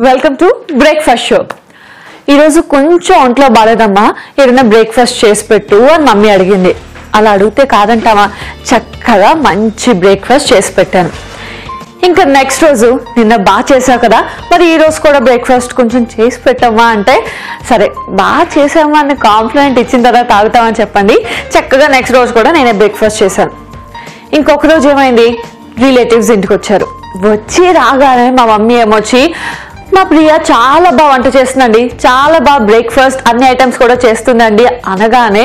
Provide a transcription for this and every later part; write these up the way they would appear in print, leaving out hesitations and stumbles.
Welcome to breakfast show. ఈరోజు కొంచెం ఒంట్లో బాలేదమ్మా, ఏదైనా బ్రేక్ఫాస్ట్ చేసి పెట్టు అని మమ్మీ అడిగింది. అలా అడిగితే కాదంటావా, చక్కగా మంచి బ్రేక్ఫాస్ట్ చేసి పెట్టాను. ఇంకా నెక్స్ట్ రోజు నిన్న బాగా చేసావు కదా, మరి ఈ రోజు కూడా బ్రేక్ఫాస్ట్ కొంచెం చేసి పెట్టమ్మా అంటే, సరే బాగా చేసామా అని కాంప్లిమెంట్ ఇచ్చిన తర్వాత తాగుతామని చెప్పండి. చక్కగా నెక్స్ట్ రోజు కూడా నేనే బ్రేక్ఫాస్ట్ చేశాను. ఇంకొక రోజు ఏమైంది, రిలేటివ్స్ ఇంటికి వచ్చారు. వచ్చి రాగానే మా మమ్మీ ఏమొచ్చి, మా ప్రియ చాలా బాగా వంట చేస్తుందండి, చాలా బాగా బ్రేక్ఫాస్ట్ అన్ని ఐటమ్స్ కూడా చేస్తుందండి అనగానే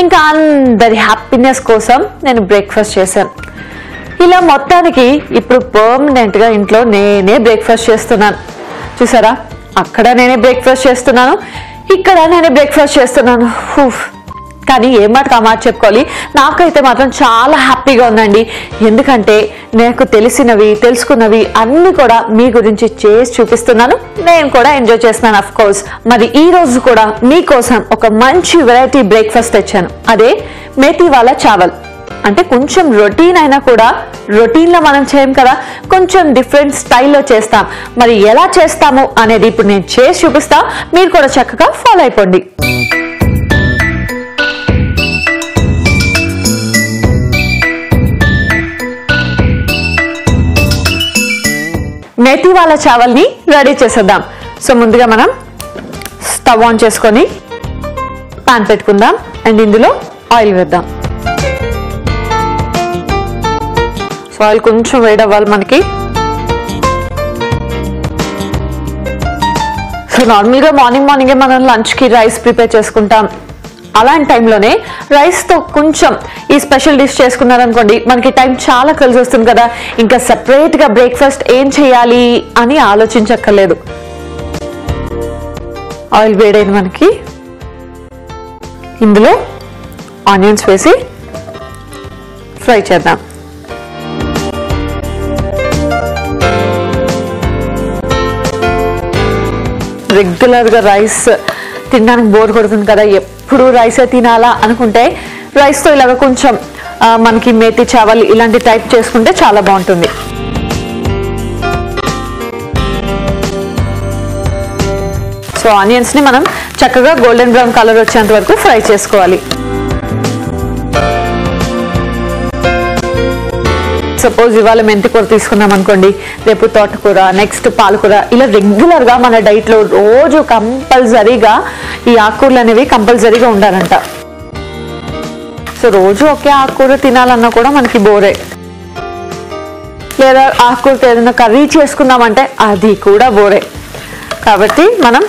ఇంకా అందరి హ్యాపీనెస్ కోసం నేను బ్రేక్ఫాస్ట్ చేశాను. ఇలా మొత్తానికి ఇప్పుడు పర్మనెంట్ గా ఇంట్లో నేనే బ్రేక్ఫాస్ట్ చేస్తున్నాను. చూసారా, అక్కడ నేనే బ్రేక్ఫాస్ట్ చేస్తున్నాను, ఇక్కడ నేనే బ్రేక్ఫాస్ట్ చేస్తున్నాను. కానీ ఏ మాట ఆ మాట చెప్పుకోవాలి, నాకైతే మాత్రం చాలా హ్యాపీగా ఉందండి. ఎందుకంటే నాకు తెలిసినవి తెలుసుకున్నవి అన్ని కూడా మీ గురించి చేసి చూపిస్తున్నాను, నేను కూడా ఎంజాయ్ చేస్తున్నాను అఫ్ కోర్స్. మరి ఈ రోజు కూడా మీకోసం ఒక మంచి వెరైటీ బ్రేక్ఫాస్ట్ తెచ్చాను. అదే మేతి వాలా చావల్. అంటే కొంచెం రొటీన్ అయినా కూడా రొటీన్లో మనం చేయం కదా, కొంచెం డిఫరెంట్ స్టైల్లో చేస్తాం. మరి ఎలా చేస్తాము అనేది ఇప్పుడు నేను చేసి చూపిస్తా, మీరు కూడా చక్కగా ఫాలో అయిపోండి. మేతి వాలా చావల్ని రెడీ చేసేద్దాం. సో ముందుగా మనం స్టవ్ ఆన్ చేసుకొని పాన్ పెట్టుకుందాం అండ్ ఇందులో ఆయిల్ వేద్దాం. సో ఆయిల్ కొంచెం వేడవ్వాలి మనకి. సో నార్మల్గా మార్నింగే మనం లంచ్కి రైస్ ప్రిపేర్ చేసుకుంటాం. అలాంటి టైంలోనే రైస్తో కొంచెం ఈ స్పెషల్ డిష్ చేసుకున్నారనుకోండి, మనకి టైం చాలా కలిసి వస్తుంది కదా. ఇంకా సెపరేట్గా బ్రేక్ఫాస్ట్ ఏం చేయాలి అని ఆలోచించక్కర్లేదు. ఆయిల్ వేడైంది మనకి, ఇందులో ఆనియన్స్ వేసి ఫ్రై చేద్దాం. రెగ్యులర్గా రైస్ తినడానికి బోర్ కొడుతుంది కదా, ఎప్పుడు రైసే తినాలా అనుకుంటే రైస్తో ఇలాగ కొంచెం మనకి మేతి చావల్ ఇలాంటి టైప్ చేసుకుంటే చాలా బాగుంటుంది. సో ఆనియన్స్ని మనం చక్కగా గోల్డెన్ బ్రౌన్ కలర్ వచ్చేంత వరకు ఫ్రై చేసుకోవాలి. సపోజ్ ఇవాళ మెంతి కూర తీసుకున్నాం అనుకోండి, రేపు తోటకూర, నెక్స్ట్ పాలకూర, ఇలా రెగ్యులర్గా మన డైట్లో రోజు కంపల్సరీగా ఈ ఆకుకూరలు అనేవి కంపల్సరీగా ఉండాలంట. సో రోజు ఒకే ఆకుకూర తినాలన్నా కూడా మనకి బోరే. లేదా ఆకుకూరతో ఏదైనా కర్రీ చేసుకుందామంటే అది కూడా బోరే. కాబట్టి మనం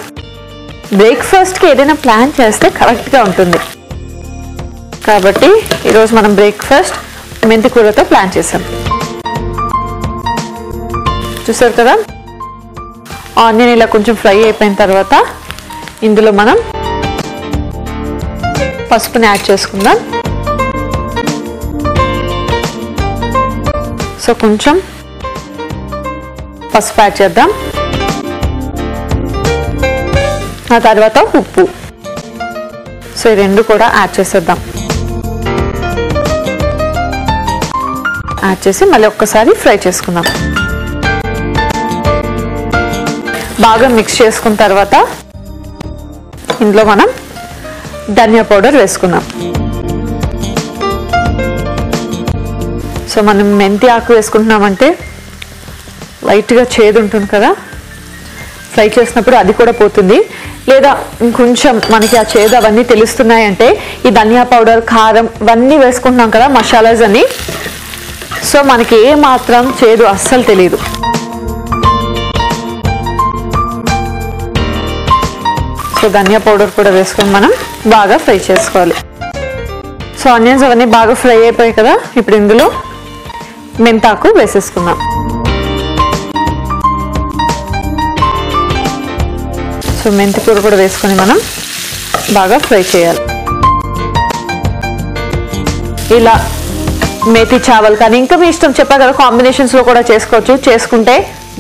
బ్రేక్ఫాస్ట్కి ఏదైనా ప్లాన్ చేస్తే కరెక్ట్గా ఉంటుంది. కాబట్టి ఈరోజు మనం బ్రేక్ఫాస్ట్ మెంతి కూరతో ప్లాన్ చేసాం. చూసారు కదా, ఆనియన్ ఇలా కొంచెం ఫ్రై అయిపోయిన తర్వాత ఇందులో మనం పసుపుని యాడ్ చేసుకుందాం. సో కొంచెం పసుపు యాడ్ చేద్దాం. ఆ తర్వాత ఉప్పు. సో ఈ రెండు కూడా యాడ్ చేసేద్దాం. యాడ్ చేసి మళ్ళీ ఒక్కసారి ఫ్రై చేసుకుందాం. బాగా మిక్స్ చేసుకున్న తర్వాత ఇందులో మనం ధనియా పౌడర్ వేసుకుందాం. సో మనం మెంతి ఆకు వేసుకుంటున్నామంటే లైట్గా చేదు ఉంటుంది కదా, ఫ్రై చేసినప్పుడు అది కూడా పోతుంది. లేదా ఇంకొంచెం మనకి ఆ చేదు అవన్నీ తెలుస్తున్నాయంటే ఈ ధనియా పౌడర్, కారం ఇవన్నీ వేసుకుంటున్నాం కదా, మసాలాస్ అన్నీ. సో మనకి ఏ మాత్రం చేదు అస్సలు తెలియదు. సో ధనియా పౌడర్ కూడా వేసుకొని మనం బాగా ఫ్రై చేసుకోవాలి. సో ఆనియన్స్ అవన్నీ బాగా ఫ్రై అయిపోయాయి కదా, ఇప్పుడు ఇందులో మెంతాకు వేసేసుకుందాం. సో మెంతి కూర కూడా వేసుకొని మనం బాగా ఫ్రై చేయాలి. ఇలా మేతి చావల్ కానీ ఇంకా మీ ఇష్టం, చెప్పా కదా కాంబినేషన్స్లో కూడా చేసుకోవచ్చు. చేసుకుంటే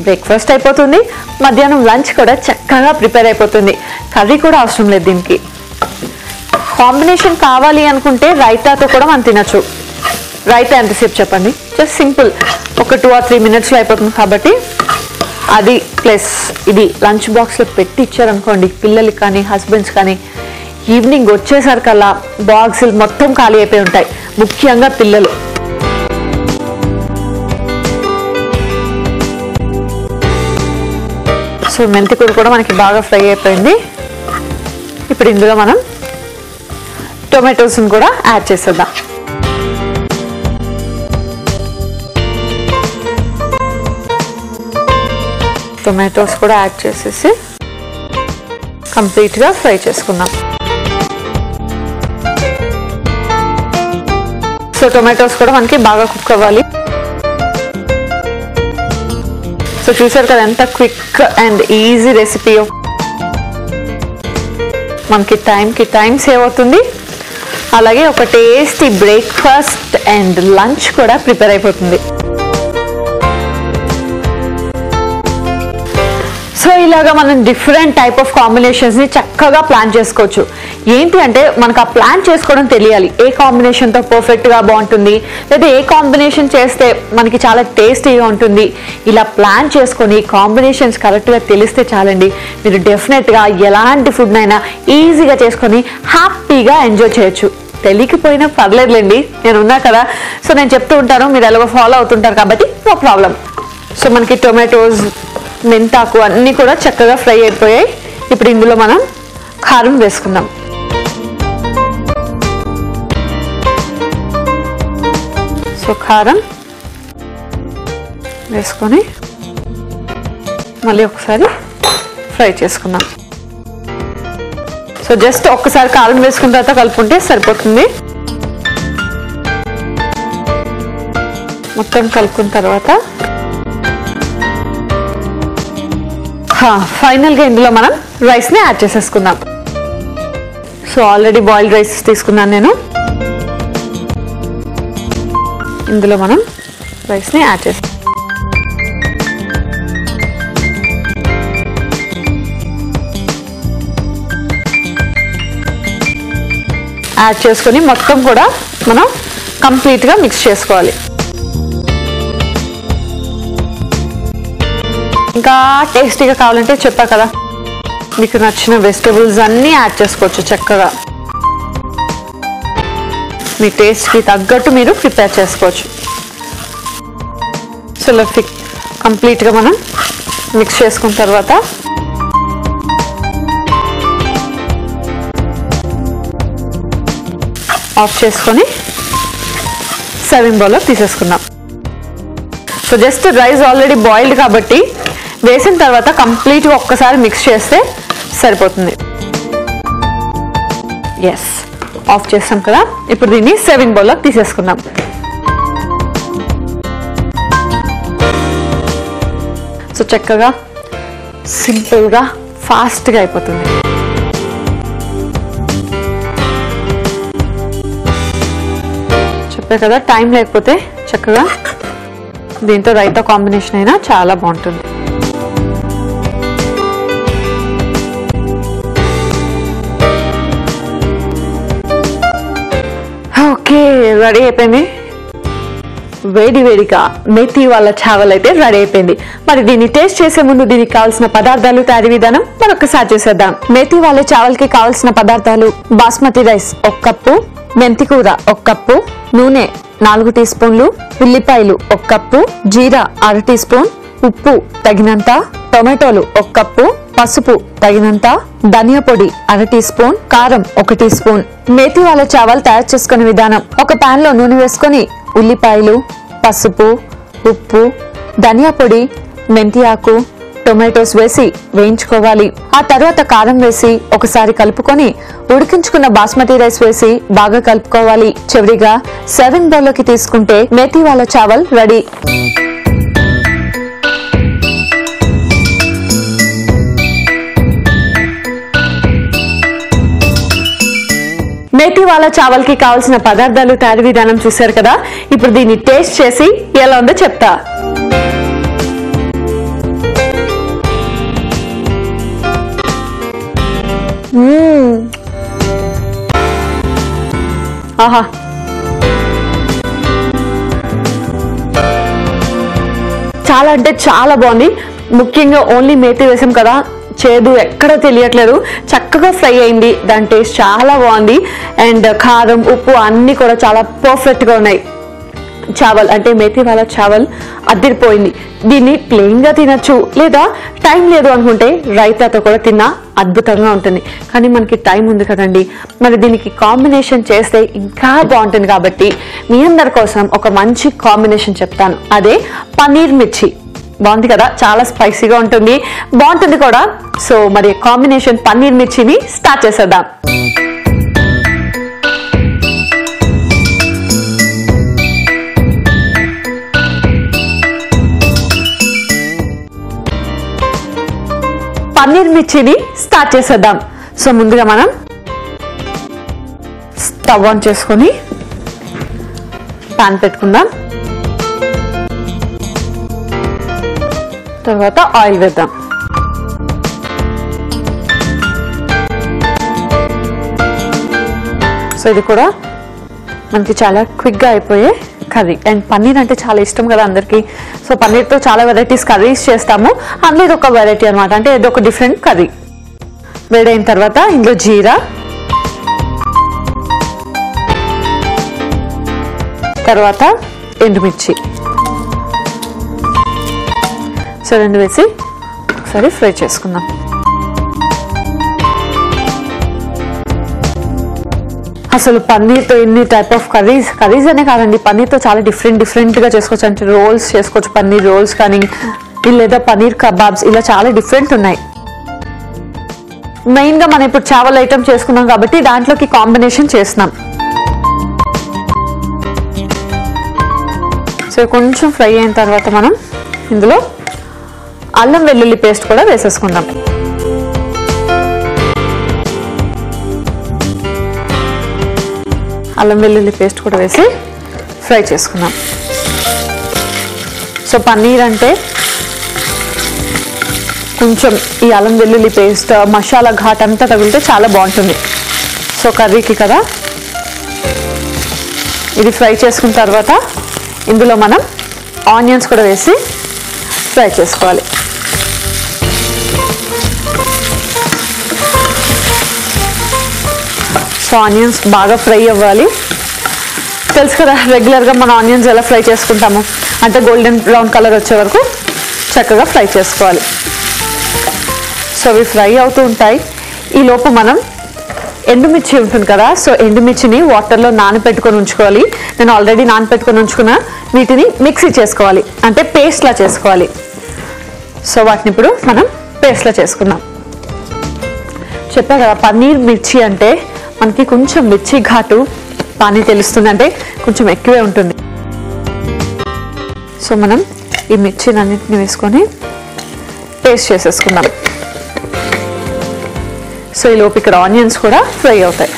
బ్రేక్ఫాస్ట్ అయిపోతుంది, మధ్యాహ్నం లంచ్ కూడా చక్కగా ప్రిపేర్ అయిపోతుంది. కర్రీ కూడా అవసరం లేదు దీనికి. కాంబినేషన్ కావాలి అనుకుంటే రైతాతో కూడా మనం తినచ్చు. రైతా ఎంతసేపు చెప్పండి, జస్ట్ సింపుల్ ఒక 2 or 3 minutesలో అయిపోతుంది. కాబట్టి అది ప్లస్ ఇది లంచ్ బాక్స్లో పెట్టి ఇచ్చారనుకోండి, పిల్లలకి కానీ హస్బెండ్స్ కానీ, ఈవినింగ్ వచ్చేసరికల్లా బాక్సులు మొత్తం ఖాళీ అయిపోయి ఉంటాయి, ముఖ్యంగా పిల్లలు. సో మెంతికూర కూడా మనకి బాగా ఫ్రై అయిపోయింది. ఇప్పుడు ఇందులో మనం టొమాటోస్ని కూడా యాడ్ చేసేద్దాం. టొమాటోస్ కూడా యాడ్ చేసేసి కంప్లీట్గా ఫ్రై చేసుకుందాం. సో టొమాటోస్ కూడా మనకి బాగా కుక్ అవ్వాలి. సో చూసారు కదా ఎంత క్విక్ అండ్ ఈజీ రెసిపీ. మనకి టైం సేవ్ అవుతుంది, అలాగే ఒక టేస్టీ బ్రేక్ఫాస్ట్ అండ్ లంచ్ కూడా ప్రిపేర్ అయిపోతుంది. సో ఇలాగా మనం డిఫరెంట్ టైప్ ఆఫ్ కాంబినేషన్స్ని చక్కగా ప్లాన్ చేసుకోవచ్చు. ఏంటి అంటే మనకు ఆ ప్లాన్ చేసుకోవడం తెలియాలి, ఏ కాంబినేషన్తో పర్ఫెక్ట్గా బాగుంటుంది, లేదా ఏ కాంబినేషన్ చేస్తే మనకి చాలా టేస్టీగా ఉంటుంది. ఇలా ప్లాన్ చేసుకొని కాంబినేషన్స్ కరెక్ట్గా తెలిస్తే చాలండి, మీరు డెఫినెట్గా ఎలాంటి ఫుడ్నైనా ఈజీగా చేసుకొని హ్యాపీగా ఎంజాయ్ చేయొచ్చు. తెలియకపోయినా పర్లేదులేండి, నేను ఉన్నా కదా. సో నేను చెప్తూ ఉంటాను, మీరు ఎలాగో ఫాలో అవుతుంటారు కాబట్టి నో ప్రాబ్లం. సో మనకి టొమాటోస్, మెంతాకు అన్నీ కూడా చక్కగా ఫ్రై అయిపోయాయి. ఇప్పుడు ఇందులో మనం కారం వేసుకుందాం. సో కారం వేసుకొని మళ్ళీ ఒకసారి ఫ్రై చేసుకుందాం. సో జస్ట్ ఒక్కసారి కారం వేసుకున్న తర్వాత కలుపుకుంటే సరిపోతుంది. మొత్తం కలుపుకున్న తర్వాత ఫైనల్గా ఇందులో మనం రైస్ని యాడ్ చేసేసుకుందాం. సో ఆల్రెడీ బాయిల్డ్ రైస్ తీసుకున్నాను నేను. ఇందులో మనం రైస్ని యాడ్ చేస్తాం. యాడ్ చేసుకొని మొత్తం కూడా మనం కంప్లీట్గా మిక్స్ చేసుకోవాలి. ఇంకా టేస్టీగా కావాలంటే చెప్పా కదా, మీకు నచ్చిన వెజిటేబుల్స్ అన్నీ యాడ్ చేసుకోవచ్చు చక్కగా. మీ టేస్ట్కి తగ్గట్టు మీరు ప్రిపేర్ చేసుకోవచ్చు. సో ఇలా కంప్లీట్గా మనం మిక్స్ చేసుకున్న తర్వాత ఆఫ్ చేసుకొని సర్వింగ్ బౌల్లో తీసేసుకుందాం. So just rice already boiled కాబట్టి వేసిన తర్వాత కంప్లీట్గా ఒక్కసారి మిక్స్ చేస్తే సరిపోతుంది. ఎస్, ఆఫ్ చేస్తాం కదా. ఇప్పుడు దీన్ని సర్వింగ్ బౌల్లో తీసేసుకుందాం. సో చక్కగా సింపుల్గా ఫాస్ట్గా అయిపోతుంది. చెప్పే కదా, టైం లేకపోతే చక్కగా దీంతో రైతా కాంబినేషన్ అయినా చాలా బాగుంటుంది. ఓకే, రెడీ అయిపోయింది. వేడిగా మేతి వాళ్ళ చావల్ అయితే రెడీ అయిపోయింది. మరి దీన్ని టేస్ట్ చేసే ముందు దీనికి కావాల్సిన పదార్థాలు, తయారీ విధానం మరొకసారి చూసేద్దాం. మేతి వాళ్ళ చావల్ కి కావాల్సిన పదార్థాలు: బాస్మతి రైస్ 1 కప్పు, మెంతికూర 1 కప్పు, నూనె 4 టీ స్పూన్లు, ఉల్లిపాయలు 1 కప్పు, జీరా 1/2 టీ స్పూన్, ఉప్పు తగినంత, టొమాటోలు 1 కప్పు, పసుపు తగినంత, ధనియా పొడి 1/2 టీ స్పూన్, కారం 1 టీ స్పూన్. మేతి వాళ్ళ చావల్ తయారు చేసుకునే విధానం: ఒక పాన్ లో నూనె వేసుకొని ఉల్లిపాయలు, పసుపు, ఉప్పు, ధనియా పొడి, మెంతి ఆకు, టొమాటోస్ వేసి వేయించుకోవాలి. ఆ తర్వాత కారం వేసి ఒకసారి కలుపుకొని ఉడికించుకున్న బాస్మతి రైస్ వేసి బాగా కలుపుకోవాలి. చివరిగా సర్వింగ్ బౌల్లోకి తీసుకుంటే మేతి వాళ్ళ చావల్ రెడీ. మేతి వాళ్ళ చావల్ కి కావాల్సిన పదార్థాలు, తయారీ విధానం చూశారు కదా. ఇప్పుడు దీన్ని టేస్ట్ చేసి ఎలా ఉందో చెప్తా. ఆహా, చాలా అంటే చాలా బాగుంది. ముఖ్యంగా ఓన్లీ మేతి వేసాం కదా, చేదు ఎక్కడ తెలియట్లేదు, చక్కగా ఫ్రై అయింది. దాని టేస్ట్ చాలా బాగుంది. అండ్ కారం ఉప్పు అన్నీ కూడా చాలా పర్ఫెక్ట్గా ఉన్నాయి. చావల్ అంటే మేతి వాళ్ళ చావల్ అదిరిపోయింది. దీన్ని ప్లెయిన్గా తినచ్చు, లేదా టైం లేదు అనుకుంటే రైతాతో కూడా తిన్నా అద్భుతంగా ఉంటుంది. కానీ మనకి టైం ఉంది కదండి, మరి దీనికి కాంబినేషన్ చేస్తే ఇంకా బాగుంటుంది. కాబట్టి మీ అందరి కోసం ఒక మంచి కాంబినేషన్ చెప్తాను, అదే పన్నీర్ మిర్చి. బాగుంది కదా, చాలా స్పైసీగా ఉంటుంది, బాగుంటుంది కూడా. సో మరి కాంబినేషన్ పన్నీర్ మిర్చిని స్టార్ట్ చేసేద్దాం. పన్నీర్ మిర్చిని స్టార్ట్ చేసేద్దాం. సో ముందుగా మనం స్టవ్ ఆన్ చేసుకొని పాన్ పెట్టుకుందాం. తర్వాత ఆయిల్ వేద్దాం. సో ఇది కూడా మనకి చాలా క్విక్గా అయిపోయే కర్రీ. అండ్ పన్నీర్ అంటే చాలా ఇష్టం కదా అందరికీ. సో పన్నీర్తో చాలా వెరైటీస్ కర్రీస్ చేస్తాము, అందులో ఇది ఒక వెరైటీ అనమాట. అంటే ఇది ఒక డిఫరెంట్ కర్రీ. వేడైన తర్వాత ఇందులో జీరా, తర్వాత ఎండుమిర్చి, సో రెండు వేసి ఒకసారి ఫ్రై చేసుకుందాం. అసలు పన్నీర్తో ఎన్ని టైప్ ఆఫ్ కర్రీస్ అనే కాదండి, పన్నీర్తో చాలా డిఫరెంట్గా చేసుకోవచ్చు. అంటే రోల్స్ చేసుకోవచ్చు, పన్నీర్ రోల్స్ కానీ, లేదా పన్నీర్ కబాబ్స్, ఇలా చాలా డిఫరెంట్ ఉన్నాయి. మెయిన్గా మనం ఇప్పుడు చావల్ ఐటమ్ చేసుకున్నాం కాబట్టి దాంట్లోకి కాంబినేషన్ చేస్తున్నాం. సో కొంచెం ఫ్రై అయిన తర్వాత మనం ఇందులో అల్లం వెల్లుల్లి పేస్ట్ కూడా వేసేసుకుందాం. అల్లం వెల్లుల్లి పేస్ట్ కూడా వేసి ఫ్రై చేసుకుందాం. సో పన్నీర్ అంటే కొంచెం ఈ అల్లం వెల్లుల్లి పేస్ట్ మసాలా ఘాట్ అంతా తగిలితే చాలా బాగుంటుంది. సో కర్రీకి కదా. ఇది ఫ్రై చేసుకున్న తర్వాత ఇందులో మనం ఆనియన్స్ కూడా వేసి ఫ్రై చేసుకోవాలి. సో ఆనియన్స్ బాగా ఫ్రై అవ్వాలి. తెలుసు కదా రెగ్యులర్గా మన ఆనియన్స్ ఎలా ఫ్రై చేసుకుంటాము, అంటే గోల్డెన్ బ్రౌన్ కలర్ వచ్చే వరకు చక్కగా ఫ్రై చేసుకోవాలి. సో అవి ఫ్రై అవుతూ ఉంటాయి. ఈ లోపు మనం ఎండుమిర్చి ఉంటుంది కదా, సో ఎండుమిర్చిని వాటర్లో నానబెట్టుకొని ఉంచుకోవాలి. నేను ఆల్రెడీ నానబెట్టుకొని ఉంచుకున్నా. వీటిని మిక్సీ చేసుకోవాలి, అంటే పేస్ట్లా చేసుకోవాలి. సో వాటిని ఇప్పుడు మనం పేస్ట్లా చేసుకుందాం. చెప్పా కదా పన్నీర్ మిర్చి అంటే మనకి కొంచెం మిర్చి ఘాటు పానీ తెలుస్తుంది, అంటే కొంచెం ఎక్కువే ఉంటుంది. సో మనం ఈ మిర్చిని అన్నింటిని వేసుకొని పేస్ట్ చేసేసుకుందాం. సో ఈ లోపు ఇక్కడ ఆనియన్స్ కూడా ఫ్రై అవుతాయి.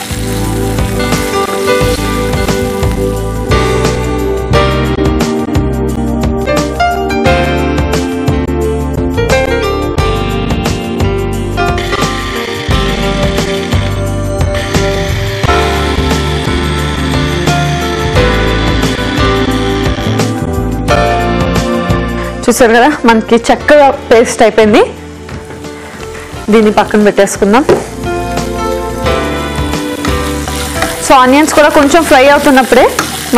చూసారు కదా మనకి చక్కగా పేస్ట్ అయిపోయింది. దీన్ని పక్కన పెట్టేసుకుందాం. సో ఆనియన్స్ కూడా కొంచెం ఫ్రై అవుతున్నప్పుడే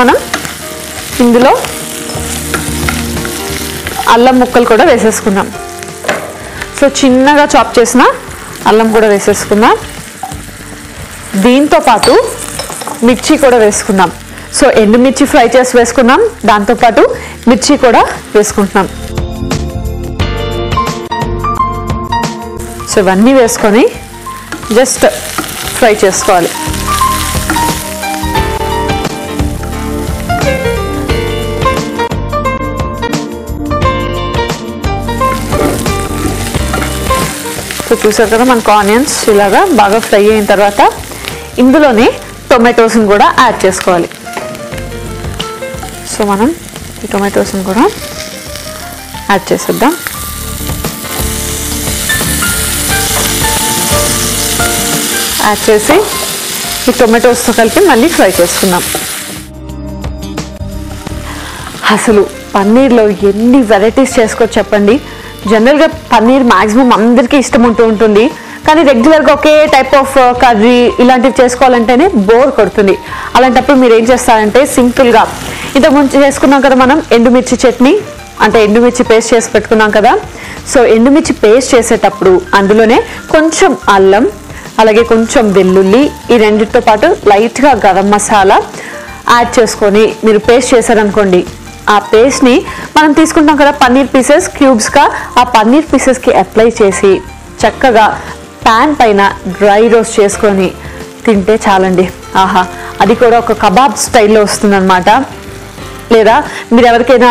మనం ఇందులో అల్లం ముక్కలు కూడా వేసేసుకుందాం. సో చిన్నగా చాప్ చేసిన అల్లం కూడా వేసేసుకుందాం. దీంతో పాటు మిర్చి కూడా వేసుకుందాం. సో ఎండుమిర్చి ఫ్రై చేసి వేసుకున్నాం, దాంతోపాటు మిర్చి కూడా వేసుకుంటున్నాం. సో ఇవన్నీ వేసుకొని జస్ట్ ఫ్రై చేసుకోవాలి. సో చూసారు కదా మనకు ఆనియన్స్ ఇలాగా బాగా ఫ్రై అయిన తర్వాత ఇందులోనే టొమాటోస్ని కూడా యాడ్ చేసుకోవాలి. సో మనం ఈ టొమాటోస్ని కూడా యాడ్ చేసేద్దాం. యాడ్ చేసి ఈ టొమాటోస్తో కలిపి మళ్ళీ ఫ్రై చేసుకుందాం. అసలు పన్నీర్లో ఎన్ని వెరైటీస్ చేసుకోవచ్చు చెప్పండి. జనరల్గా పన్నీర్ మ్యాక్సిమం అందరికీ ఇష్టం ఉంటుంది, కానీ రెగ్యులర్గా ఒకే టైప్ ఆఫ్ కర్రీ ఇలాంటివి చేసుకోవాలంటేనే బోర్ కొడుతుంది. అలాంటప్పుడు మీరు ఏం చేస్తారంటే సింపుల్గా ఇంతకుముందు చేసుకున్నాం కదా మనం ఎండుమిర్చి చట్నీ, అంటే ఎండుమిర్చి పేస్ట్ చేసి పెట్టుకున్నాం కదా. సో ఎండుమిర్చి పేస్ట్ చేసేటప్పుడు అందులోనే కొంచెం అల్లం, అలాగే కొంచెం వెల్లుల్లి, ఈ రెండింటితో పాటు లైట్గా గరం మసాలా యాడ్ చేసుకొని మీరు పేస్ట్ చేశారనుకోండి, ఆ పేస్ట్ని మనం తీసుకుంటాం కదా పన్నీర్ పీసెస్ క్యూబ్స్గా, ఆ పన్నీర్ పీసెస్కి అప్లై చేసి చక్కగా ప్యాన్ పైన డ్రై రోస్ట్ చేసుకొని తింటే చాలండి. ఆహా, అది కూడా ఒక కబాబ్ స్టైల్లో వస్తుందన్నమాట. లేదా మీరు ఎవరికైనా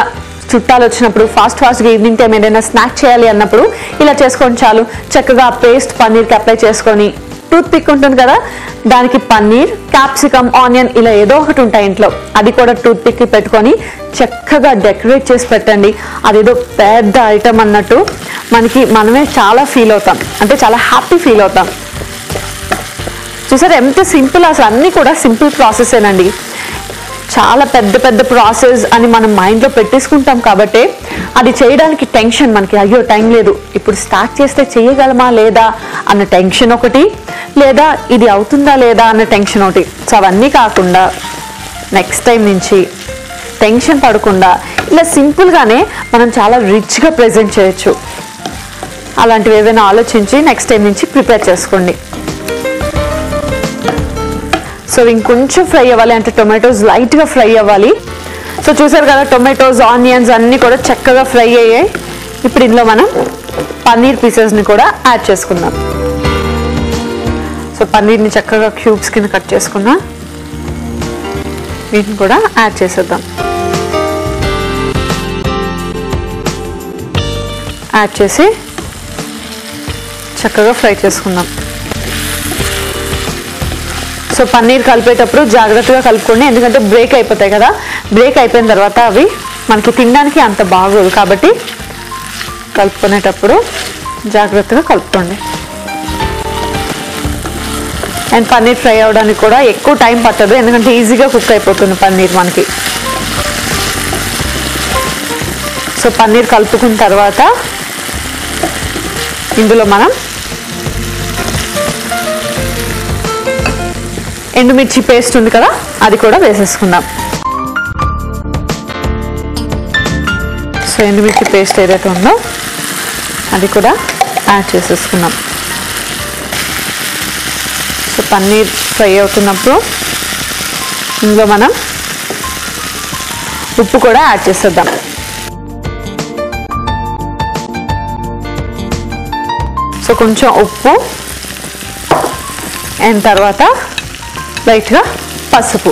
చుట్టాలు వచ్చినప్పుడు ఫాస్ట్గా ఈవినింగ్ టైం ఏదైనా స్నాక్ చేయాలి అన్నప్పుడు ఇలా చేసుకోండి చాలు. చక్కగా పేస్ట్ పన్నీర్కి అప్లై చేసుకొని, టూత్ పిక్ ఉంటుంది కదా, దానికి పన్నీర్, క్యాప్సికమ్, ఆనియన్ ఇలా ఏదో ఒకటి ఉంటాయి ఇంట్లో, అది కూడా టూత్ పిక్ పెట్టుకొని చక్కగా డెకరేట్ చేసి పెట్టండి. అదేదో పెద్ద ఐటమ్ అన్నట్టు మనమే చాలా ఫీల్ అవుతాం, అంటే చాలా హ్యాపీ ఫీల్ అవుతాం. చూసారు ఎంత సింపుల్, అసలు అన్నీ కూడా సింపుల్ ప్రాసెసేనండి. చాలా పెద్ద ప్రాసెస్ అని మనం మైండ్లో పెట్టేసుకుంటాం కాబట్టి అది చేయడానికి టెన్షన్ మనకి, అయ్యో టైం లేదు, ఇప్పుడు స్టార్ట్ చేస్తే చేయగలమా లేదా అన్న టెన్షన్ ఒకటి, లేదా ఇది అవుతుందా లేదా అన్న టెన్షన్ ఒకటి. సో అవన్నీ కాకుండా నెక్స్ట్ టైం నుంచి టెన్షన్ పడకుండా ఇలా సింపుల్గానే మనం చాలా రిచ్గా ప్రజెంట్ చేయొచ్చు. అలాంటివి ఏదైనా ఆలోచించి నెక్స్ట్ టైం నుంచి ప్రిపేర్ చేసుకోండి. సో ఇంకొంచెం ఫ్రై అవ్వాలి, అంటే టొమాటోస్ లైట్గా ఫ్రై అవ్వాలి. సో చూసారు కదా టొమాటోస్, ఆనియన్స్ అన్నీ కూడా చక్కగా ఫ్రై అయ్యాయి. ఇప్పుడు ఇందులో మనం పన్నీర్ పీసెస్ని కూడా యాడ్ చేసుకుందాం. సో పన్నీర్ని చక్కగా క్యూబ్స్ కింద కట్ చేసుకున్నాం, వీటిని కూడా యాడ్ చేసేద్దాం. యాడ్ చేసి చక్కగా ఫ్రై చేసుకుందాం. సో పన్నీర్ కలిపేటప్పుడు జాగ్రత్తగా కలుపుకోండి, ఎందుకంటే బ్రేక్ అయిపోతాయి కదా. బ్రేక్ అయిపోయిన తర్వాత అవి మనకి తినడానికి అంత బాగోదు, కాబట్టి కలుపుకునేటప్పుడు జాగ్రత్తగా కలుపుకోండి. అండ్ పన్నీర్ ఫ్రై అవ్వడానికి కూడా ఎక్కువ టైం పట్టదు, ఎందుకంటే ఈజీగా కుక్ అయిపోతుంది పన్నీర్ మనకి. సో పన్నీర్ కలుపుకున్న తర్వాత ఇందులో మనం ఎండుమిర్చి పేస్ట్ ఉంది కదా, అది కూడా వేసేసుకుందాం. సో ఎండుమిర్చి పేస్ట్ ఏదైతే ఉందో అది కూడా యాడ్ చేసేసుకుందాం. సో పన్నీర్ ఫ్రై అవుతున్నప్పుడు ఇందులో మనం ఉప్పు కూడా యాడ్ చేసేద్దాం. సో కొంచెం ఉప్పు అండ్ తర్వాత లైట్గా పసుపు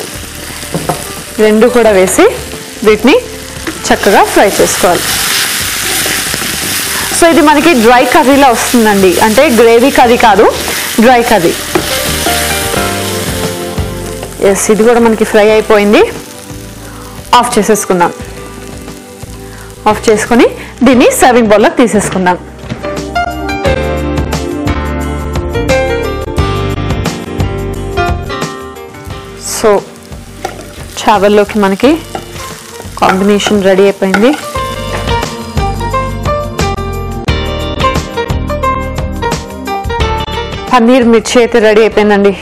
రెండు కూడా వేసి వీటిని చక్కగా ఫ్రై చేసుకోవాలి. సో ఇది మనకి డ్రై కర్రీలా వస్తుందండి, అంటే గ్రేవీ కర్రీ కాదు, డ్రై కర్రీ. ఎస్, ఇది కూడా మనకి ఫ్రై అయిపోయింది. ఆఫ్ చేసేసుకుందాం. ఆఫ్ చేసుకొని దీన్ని సర్వింగ్ బౌల్లోకి తీసేసుకుందాం. సో చావల్లోకి మనకి కాంబినేషన్ రెడీ అయిపోయింది. పన్నీర్ మిర్చి అయితే రెడీ అయిపోయిందండి.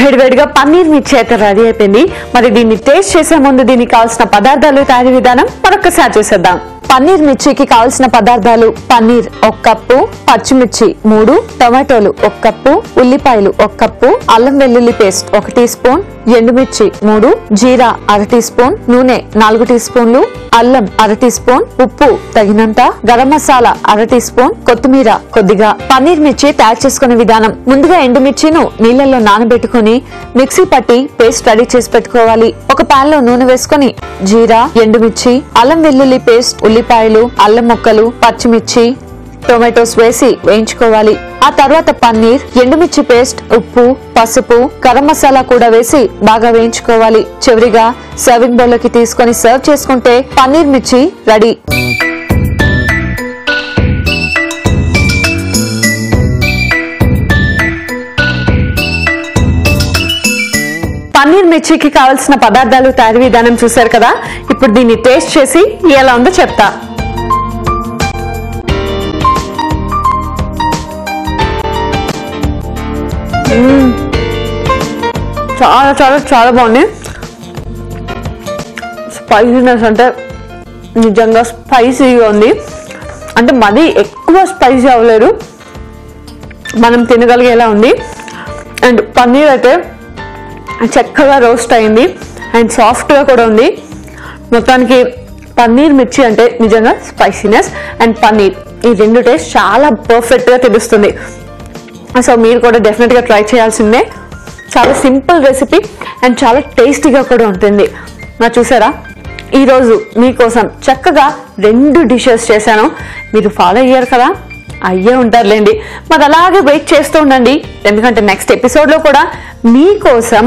వేడివేడిగా పన్నీర్ మిర్చి అయితే రెడీ అయిపోయింది. మరి దీన్ని టేస్ట్ చేసే ముందు దీనికి కావాల్సిన పదార్థాలు, తయారీ విధానం మరొకసారి చూసేద్దాం. పన్నీర్ మిర్చికి కావాల్సిన పదార్థాలు: పన్నీర్ 1 కప్పు, పచ్చిమిర్చి 3, టొమాటోలు 1 కప్పు, ఉల్లిపాయలు 1 కప్పు, అల్లం వెల్లుల్లి పేస్ట్ 1 టీ స్పూన్, ఎండుమిర్చి 3, జీరా 1/2 టీ స్పూన్, నూనె 4 టీ స్పూన్లు, అల్లం 1/2 టీ స్పూన్, ఉప్పు తగినంత, గరం మసాలా 1/2 టీ స్పూన్, కొత్తిమీర కొద్దిగా. పన్నీర్ మిర్చి తయారు చేసుకునే విధానం: ముందుగా ఎండుమిర్చిను నీళ్లలో నానబెట్టుకుని మిక్సీ పట్టి పేస్ట్ రెడీ చేసి పెట్టుకోవాలి. ఒక పాన్ లో నూనె వేసుకుని జీరా, ఎండుమిర్చి, అల్లం వెల్లుల్లి పేస్ట్, ఉల్లిపాయలు, అల్లం ముక్కలు, పచ్చిమిర్చి, టొమాటోస్ వేసి వేయించుకోవాలి. ఆ తర్వాత పన్నీర్, ఎండుమిర్చి పేస్ట్, ఉప్పు, పసుపు, గరం మసాలా కూడా వేసి బాగా వేయించుకోవాలి. చివరిగా సర్వింగ్ బౌల్ లోకి తీసుకొని సర్వ్ చేసుకుంటే పన్నీర్ మిర్చి రెడీ. పన్నీర్ మిర్చికి కావాల్సిన పదార్థాలు తయారీ విధానం చూసారు కదా. ఇప్పుడు దీన్ని టేస్ట్ చేసి ఎలా ఉందో చెప్తా. చాలా చాలా చాలా బాగుంది. స్పైసీనెస్ అంటే నిజంగా స్పైసీగా ఉంది. అంటే మరీ ఎక్కువ స్పైసీ అవ్వలేదు, మనం తినగలిగేలా ఉంది. అండ్ పన్నీర్ అయితే చక్కగా రోస్ట్ అయింది అండ్ సాఫ్ట్గా కూడా ఉంది. మొత్తానికి పన్నీర్ మిర్చి అంటే నిజంగా స్పైసీనెస్ అండ్ పన్నీర్ ఈ రెండు టేస్ట్ చాలా పర్ఫెక్ట్గా తెలుస్తుంది. సో మీరు కూడా డెఫినెట్గా ట్రై చేయాల్సిందే. చాలా సింపుల్ రెసిపీ అండ్ చాలా టేస్టీగా కూడా ఉంటుంది. నా చూసారా, ఈరోజు మీకోసం చక్కగా 2 డిషెస్ చేశాను. మీరు ఫాలో అయ్యారు కదా, అయ్యే ఉంటారులేండి. మరి అలాగే వెయిట్ చేస్తూ ఉండండి, ఎందుకంటే నెక్స్ట్ ఎపిసోడ్లో కూడా మీకోసం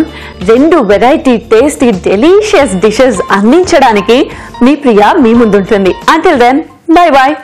2 వెరైటీ టేస్టీ డెలీషియస్ డిషెస్ అందించడానికి మీ ప్రియ మీ ముందుంటుంది. Until then, bye bye.